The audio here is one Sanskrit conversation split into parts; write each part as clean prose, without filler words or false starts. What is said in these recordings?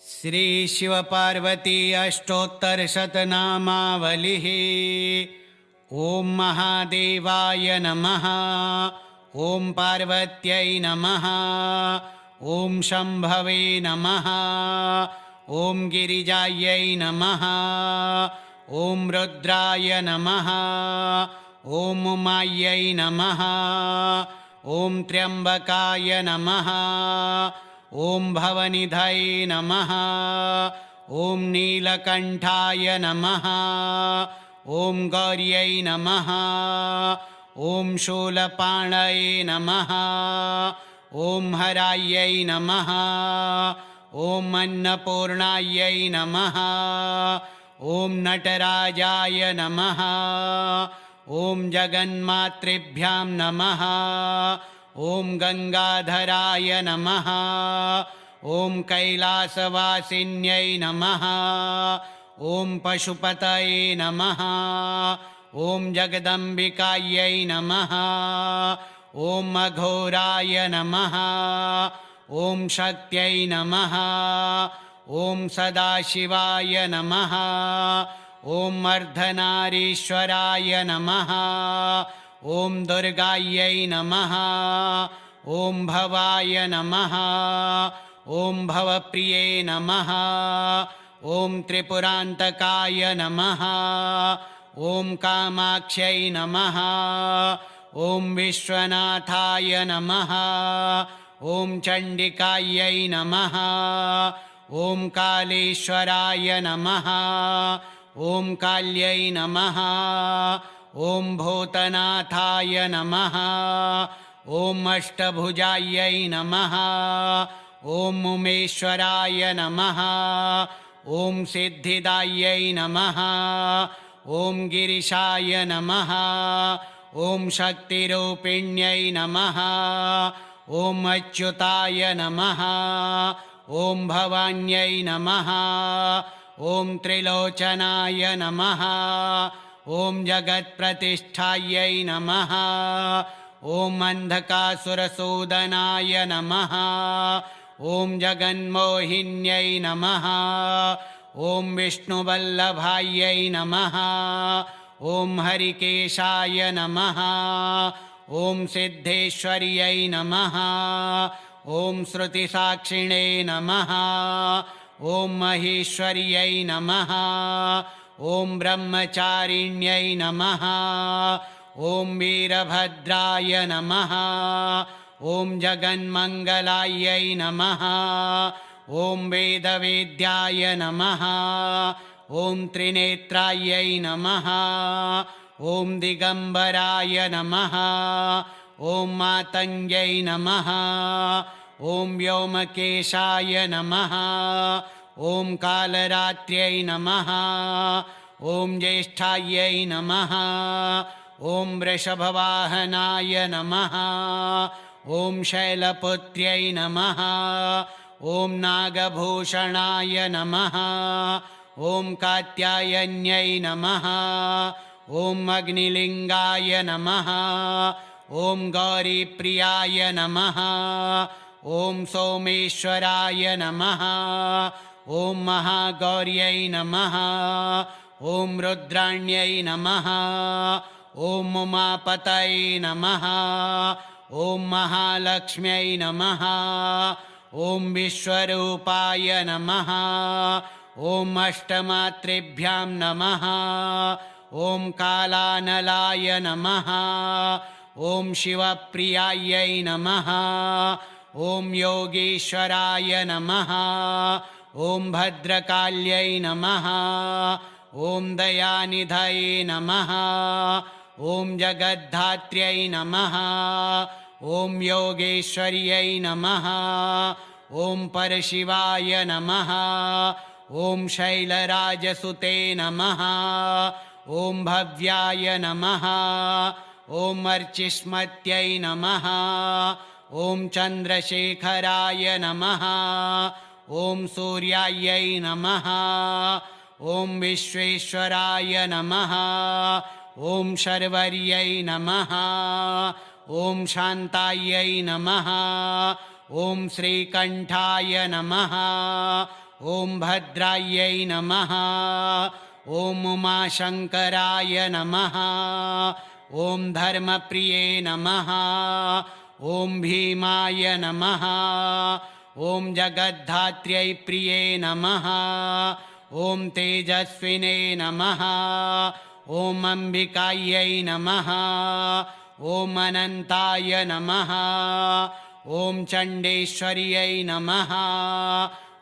श्री शिवपार्वती अष्टोत्तरशतनामावलिः। ॐ महादेवाय नमः। ॐ पार्वत्यै नमः। ॐ शम्भवे नमः। ॐ गिरिजायै नमः। ॐ रुद्राय नमः। ॐ उमायै नमः। ॐ त्र्यम्बकाय नमः। ॐ भवनिधये नमः। ॐ नीलकण्ठाय नमः। ॐ गौर्यै नमः। ॐ शूलपाणये नमः। ॐ हरायै नमः। ॐ अन्नपूर्णायै नमः। ॐ नटराजाय नमः। ॐ जगन्मातृभ्यां नमः। ॐ गंगाधराय नमः। ॐ कैलासवासिन्यै नमः। ॐ पशुपतये नमः। ॐ जगदम्बिकायै नमः। ॐ अघोराय नमः। ॐ शक्त्यै नमः। ॐ सदाशिवाय नमः। ॐ अर्धनारीश्वराय नमः। ॐ दुर्गायै नमः। ॐ भवाय नमः। ॐ भवप्रिये नमः। ॐ त्रिपुरान्तकाय नमः। ॐ कामाक्ष्यै नमः। ॐ विश्वनाथाय नमः। ॐ चण्डिकायै नमः। ॐ कालेश्वराय नमः। ॐ काल्यै नमः। ॐ भूतनाथाय नमः। ॐ अष्टभुजायै नमः। ॐ उमेश्वराय नमः। ॐ सिद्धिदायै नमः। ॐ गिरिशाय नमः। ॐ शक्तिरूपिण्यै नमः। ॐ अच्युताय नमः। ॐ भवान्यै नमः। ॐ त्रिलोचनाय नमः। ॐ जगत्प्रतिष्ठायै नमः। ॐ अन्धकासुरसूदनाय नमः। ॐ जगन्मोहिन्यै नमः। ॐ विष्णुवल्लभायै नमः। ॐ हरिकेशाय नमः। ॐ सिद्धेश्वर्यै नमः। ॐ श्रुतिसाक्षिणे नमः। ॐ महेश्वर्यै नमः। ॐ ब्रह्मचारिण्यै नमः। ॐ वीरभद्राय नमः। ॐ जगन्मङ्गलायै नमः। ॐ वेदवेद्याय नमः। ॐ त्रिनेत्रायै नमः। ॐ दिगम्बराय नमः। ॐ मातङ्ग्यै नमः। ॐ व्योमकेशाय नमः। ॐ कालरात्र्यै नमः। ॐ ज्येष्ठायै नमः। ॐ वृषभवाहनाय नमः। ॐ शैलपुत्र्यै नमः। ॐ नागभूषणाय नमः। ॐ कात्यायन्यै नमः। ॐ अग्निलिङ्गाय नमः। ॐ गौरीप्रियाय नमः। ॐ सोमेश्वराय नमः। ॐ महागौर्यै नमः। ॐ रुद्राण्यै नमः। ॐ उमापतये नमः। ॐ महालक्ष्म्यै नमः। ॐ विश्वरूपाय नमः। ॐ अष्टमातृभ्यां नमः। ॐ कालानलाय नमः। ॐ शिवप्रियायै नमः। ॐ योगीश्वराय नमः। ॐ भद्रकाल्यै नमः। ॐ दयानिधये नमः। ॐ जगद्धात्र्यै नमः। ॐ योगेश्वर्यै नमः। ॐ परशिवाय नमः। ॐ शैलराजसुते नमः। ॐ भव्याय नमः। ॐ अर्चिष्मत्यै नमः। ॐ चन्द्रशेखराय नमः। ॐ सूर्यायै नमः। ॐ विश्वेश्वराय नमः। ॐ शर्वर्यै नमः। ॐ शान्तायै नमः। ॐ श्रीकण्ठाय नमः। ॐ भद्रायै नमः ॐ उमाशङ्कराय नमः ॐ धर्मप्रिये नमः ॐ भीमाय नमः ॐ जगद्धात्र्यै प्रिये नमः ॐ तेजस्विने नमः ॐ अम्बिकायै नमः ॐ अनन्ताय नमः ॐ चण्डेश्वर्यै नमः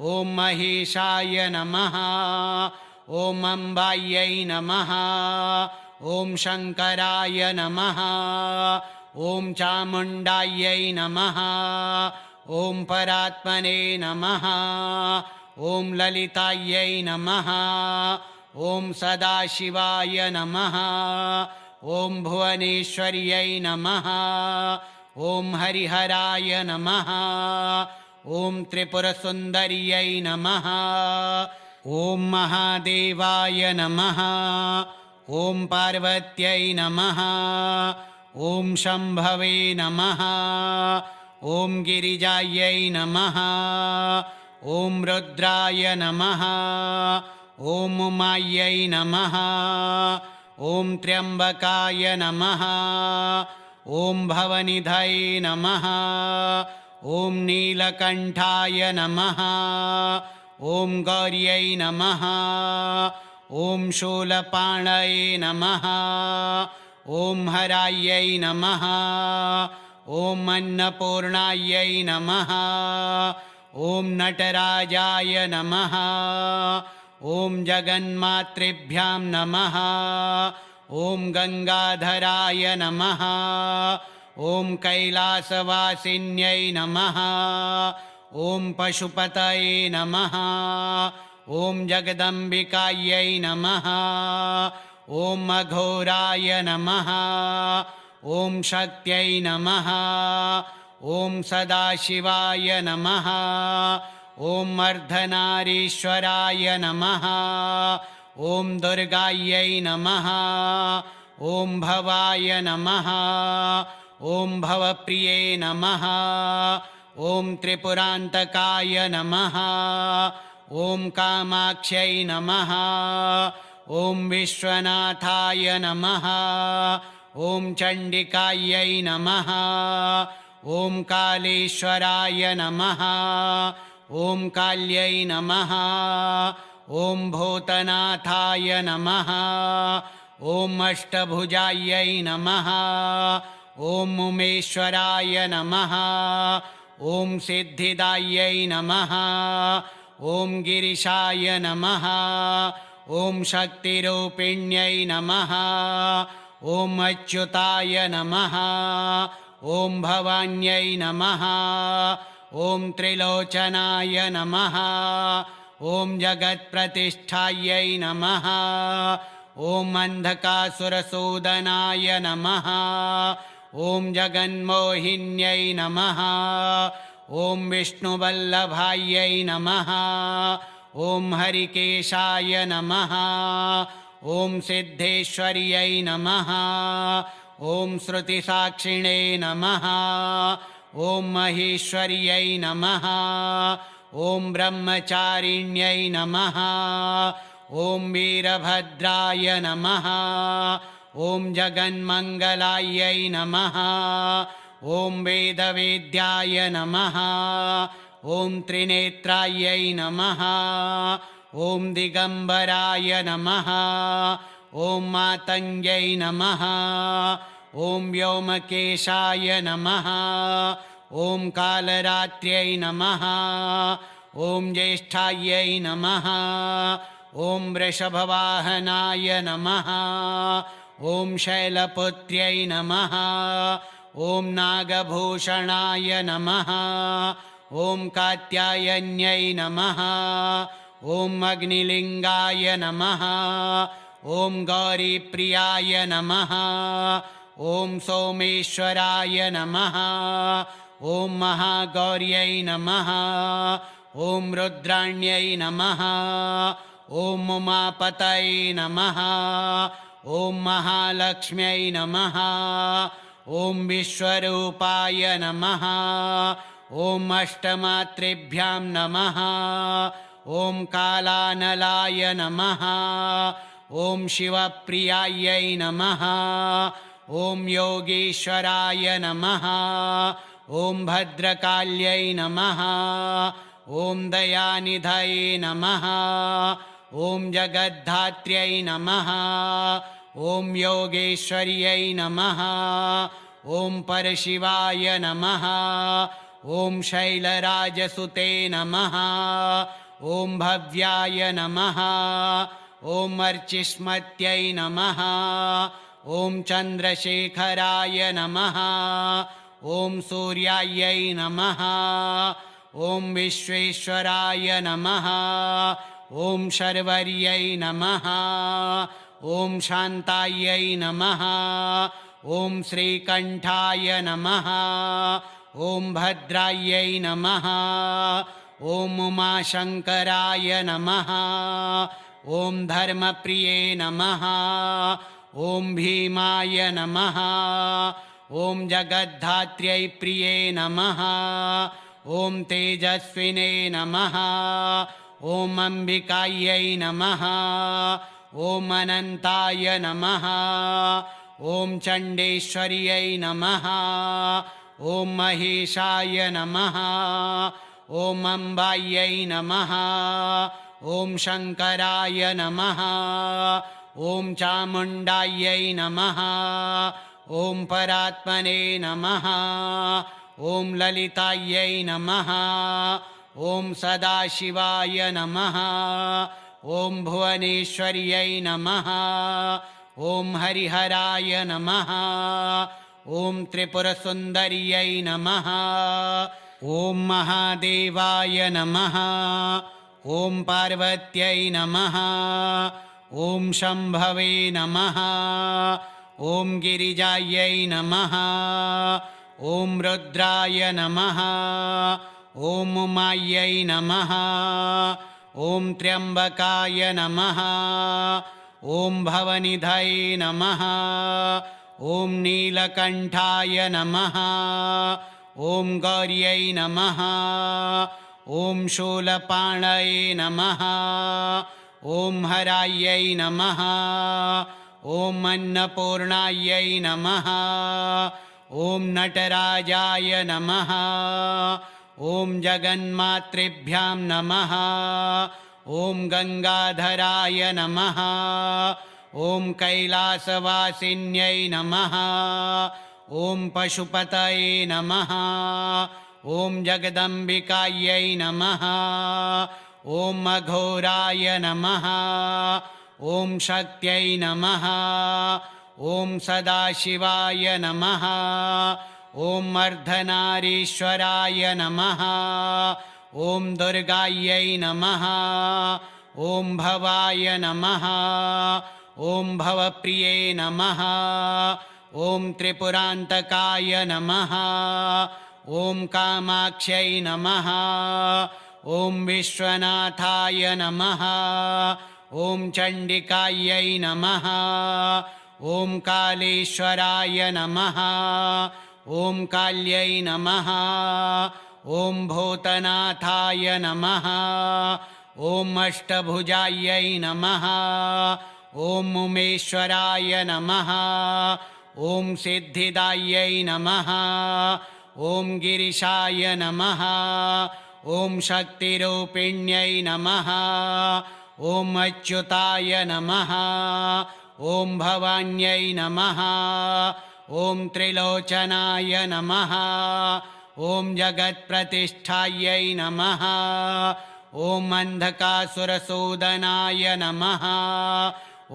ॐ महेशाय नमः ॐ अम्बायै नमः ॐ शङ्कराय नमः ॐ चामुण्डायै नमः ॐ परात्मने नमः ॐ ललितायै नमः ॐ सदाशिवाय नमः ॐ भुवनेश्वर्यै नमः ॐ हरिहराय नमः ॐ त्रिपुरसुन्दर्यै नमः ॐ महादेवाय नमः ॐ पार्वत्यै नमः ॐ शम्भवे नमः ॐ गिरिजायै नमः ॐ रुद्राय नमः ॐ उमायै नमः ॐ त्र्यम्बकाय नमः ॐ भवनिधये नमः ॐ नीलकण्ठाय नमः ॐ गौर्यै नमः ॐ शूलपाणये नमः ॐ हरायै नमः ॐ अन्नपूर्णायै नमः ॐ नटराजाय नमः ॐ जगन्मातृभ्यां नमः ॐ गङ्गाधराय नमः ॐ कैलासवासिन्यै नमः ॐ पशुपतये नमः ॐ जगदम्बिकायै नमः ॐ अघोराय नमः ॐ शक्त्यै नमः ॐ सदाशिवाय नमः ॐ अर्धनारीश्वराय नमः ॐ दुर्गायै नमः ॐ भवाय नमः ॐ भवप्रिये नमः ॐ त्रिपुरान्तकाय नमः ॐ कामाक्ष्यै नमः ॐ विश्वनाथाय नमः ॐ चण्डिकायै नमः ॐ कालेश्वराय नमः ॐ काल्यै नमः ॐ भूतनाथाय नमः ॐ अष्टभुजायै नमः ॐ उमेश्वराय नमः ॐ सिद्धिदायै नमः ॐ गिरिशाय नमः ॐ शक्तिरूपिण्यै नमः ॐ अच्युताय नमः ॐ भवान्यै नमः ॐ त्रिलोचनाय नमः ॐ जगत्प्रतिष्ठायै नमः ॐ अन्धकासुरसूदनाय नमः ॐ जगन्मोहिन्यै नमः ॐ विष्णुवल्लभायै नमः ॐ हरिकेशाय नमः ॐ सिद्धेश्वर्यै नमः ॐ श्रुतिसाक्षिणे नमः ॐ महेश्वर्यै नमः ॐ ब्रह्मचारिण्यै नमः ॐ वीरभद्राय नमः ॐ जगन्मङ्गलायै नमः ॐ वेदवेद्याय नमः ॐ त्रिनेत्रायै नमः ॐ दिगम्बराय नमः ॐ मातङ्ग्यै नमः ॐ व्योमकेशाय नमः ॐ कालरात्र्यै नमः ॐ ज्येष्ठायै नमः ॐ वृषभवाहनाय नमः ॐ शैलपुत्र्यै नमः ॐ नागभूषणाय नमः ॐ कात्यायन्यै नमः ॐ अग्निलिङ्गाय नमः ॐ गौरीप्रियाय नमः ॐ सोमेश्वराय नमः ॐ महागौर्यै नमः ॐ रुद्राण्यै नमः ॐ उमापतये नमः ॐ महालक्ष्म्यै नमः ॐ विश्वरूपाय नमः ॐ अष्टमातृभ्यां नमः ॐ कालानलाय नमः ॐ शिवप्रियायै नमः ॐ योगीश्वराय नमः ॐ भद्रकाल्यै नमः ॐ दयानिधये नमः ॐ जगद्धात्र्यै नमः ॐ योगेश्वर्यै नमः ॐ परशिवाय नमः ॐ शैलराजसुते नमः ॐ भव्याय नमः ॐ अर्चिष्मत्यै नमः ॐ चन्द्रशेखराय नमः ॐ सूर्यायै नमः ॐ विश्वेश्वराय नमः ॐ शर्वर्यै नमः ॐ शान्तायै नमः ॐ श्रीकण्ठाय नमः ॐ भद्रायै नमः ॐ उमाशङ्कराय नमः ॐ धर्मप्रिये नमः ॐ भीमाय नमः ॐ जगद्धात्र्यै प्रिये नमः ॐ तेजस्विने नमः ॐ अम्बिकायै नमः ॐ अनन्ताय नमः ॐ चण्डेश्वर्यै नमः ॐ महेशाय नमः ॐ अम्बायै नमः ॐ शङ्कराय नमः ॐ चामुण्डायै नमः ॐ परात्मने नमः ॐ ललितायै नमः ॐ सदाशिवाय नमः ॐ भुवनेश्वर्यै नमः ॐ हरिहराय नमः ॐ त्रिपुरसुन्दर्यै नमः ॐ महादेवाय नमः ॐ पार्वत्यै नमः ॐ शम्भवे नमः ॐ गिरिजायै नमः ॐ रुद्राय नमः ॐ उमायै नमः ॐ त्र्यम्बकाय नमः ॐ भवनिधये नमः ॐ नीलकण्ठाय नमः ॐ गौर्यै नमः ॐ शूलपाणये नमः ॐ हरायै नमः ॐ अन्नपूर्णायै नमः ॐ नटराजाय नमः ॐ जगन्मातृभ्यां नमः ॐ गङ्गाधराय नमः ॐ कैलासवासिन्यै नमः ॐ पशुपतये नमः ॐ जगदम्बिकायै नमः ॐ अघोराय नमः ॐ शक्त्यै नमः ॐ सदाशिवाय नमः ॐ अर्धनारीश्वराय नमः ॐ दुर्गायै नमः ॐ भवाय नमः ॐ भवप्रिये नमः ॐ त्रिपुरान्तकाय नमः ॐ कामाक्ष्यै नमः ॐ विश्वनाथाय नमः ॐ चण्डिकायै नमः ॐ कालेश्वराय नमः ॐ काल्यै नमः ॐ भूतनाथाय नमः ॐ अष्टभुजायै नमः ॐ उमेश्वराय नमः ॐ सिद्धिदायै नमः ॐ गिरिशाय नमः ॐ शक्तिरूपिण्यै नमः ॐ अच्युताय नमः ॐ भवान्यै नमः ॐ त्रिलोचनाय नमः ॐ जगत्प्रतिष्ठायै नमः ॐ अन्धकासुरसूदनाय नमः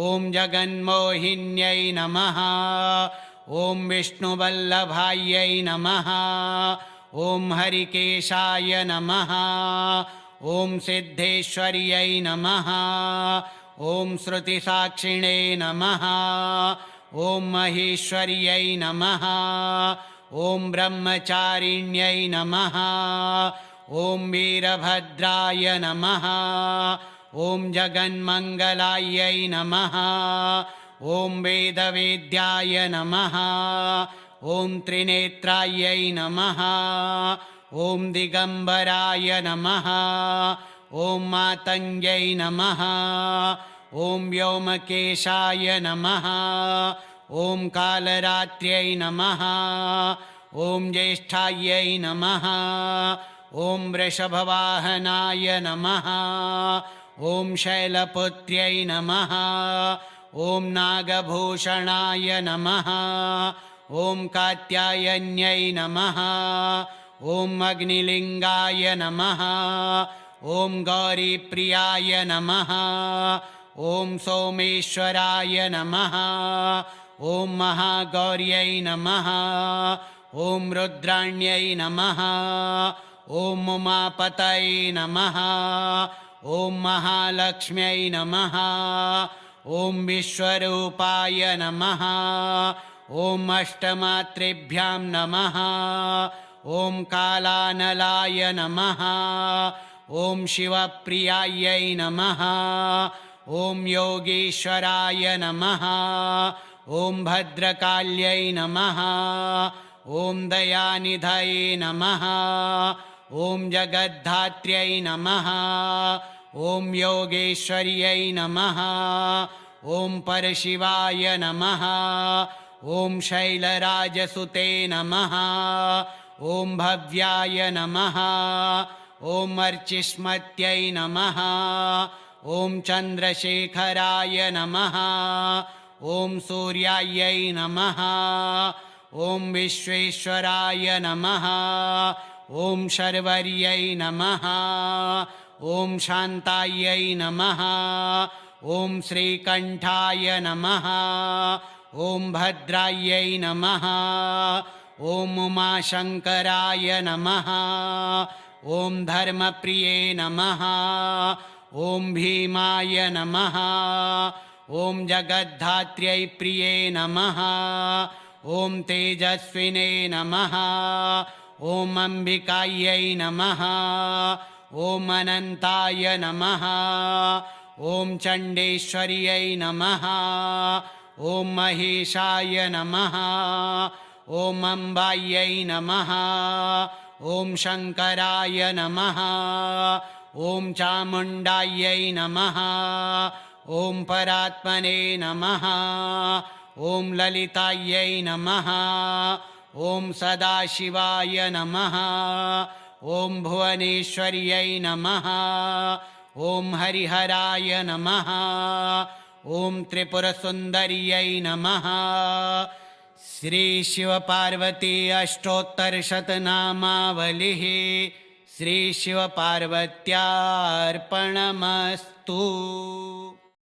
ॐ जगन्मोहिन्यै नमः ॐ विष्णुवल्लभायै नमः ॐ हरिकेशाय नमः ॐ सिद्धेश्वर्यै नमः ॐ श्रुतिसाक्षिणे नमः ॐ महेश्वर्यै नमः ॐ ब्रह्मचारिण्यै नमः ॐ वीरभद्राय नमः ॐ जगन्मङ्गलायै नमः ॐ वेदवेद्याय नमः ॐ त्रिनेत्रायै नमः ॐ दिगम्बराय नमः ॐ मातङ्ग्यै नमः ॐ व्योमकेशाय नमः ॐ कालरात्र्यै नमः ॐ ज्येष्ठायै नमः ॐ वृषभवाहनाय नमः ॐ शैलपुत्र्यै नमः ॐ नागभूषणाय नमः ॐ कात्यायन्यै नमः ॐ अग्निलिङ्गाय नमः ॐ गौरीप्रियाय नमः ॐ सोमेश्वराय नमः ॐ महागौर्यै नमः ॐ रुद्राण्यै नमः ॐ उमापतये नमः ॐ महालक्ष्म्यै नमः ॐ विश्वरूपाय नमः ॐ अष्टमात्रेभ्यां नमः ॐ कालानलाय नमः ॐ शिवप्रियायै नमः ॐ योगीश्वराय नमः ॐ भद्रकाल्यै नमः ॐ दयानिधये नमः ॐ जगद्धात्र्यै नमः ॐ योगेश्वर्यै नमः ॐ परशिवाय नमः ॐ शैलराजसुते नमः ॐ भव्याय नमः ॐ अर्चिष्मत्यै नमः ॐ चन्द्रशेखराय नमः ॐ सूर्यायै नमः ॐ विश्वेश्वराय नमः ॐ शर्वर्यै नमः ॐ शान्तायै नमः ॐ श्रीकण्ठाय नमः ॐ भद्रायै नमः ॐ उमाशङ्कराय नमः ॐ धर्मप्रिये नमः ॐ भीमाय नमः ॐ जगद्धात्र्यै प्रिये नमः ॐ तेजस्विने नमः ॐ अम्बिकायै नमः ॐ अनन्ताय नमः ॐ चण्डेश्वर्यै नमः ॐ महेशाय नमः ॐ अम्बायै नमः ॐ शङ्कराय नमः ॐ चामुण्डायै नमः ॐ परात्मने नमः ॐ ललितायै नमः ॐ सदाशिवाय नमः ॐ भुवनेश्वर्यै नमः ॐ हरिहराय नमः ॐ त्रिपुरसुन्दर्यै नमः। श्रीशिवपार्वती अष्टोत्तरशतनामावलिः श्रीशिवपार्वत्यार्पणमस्तु।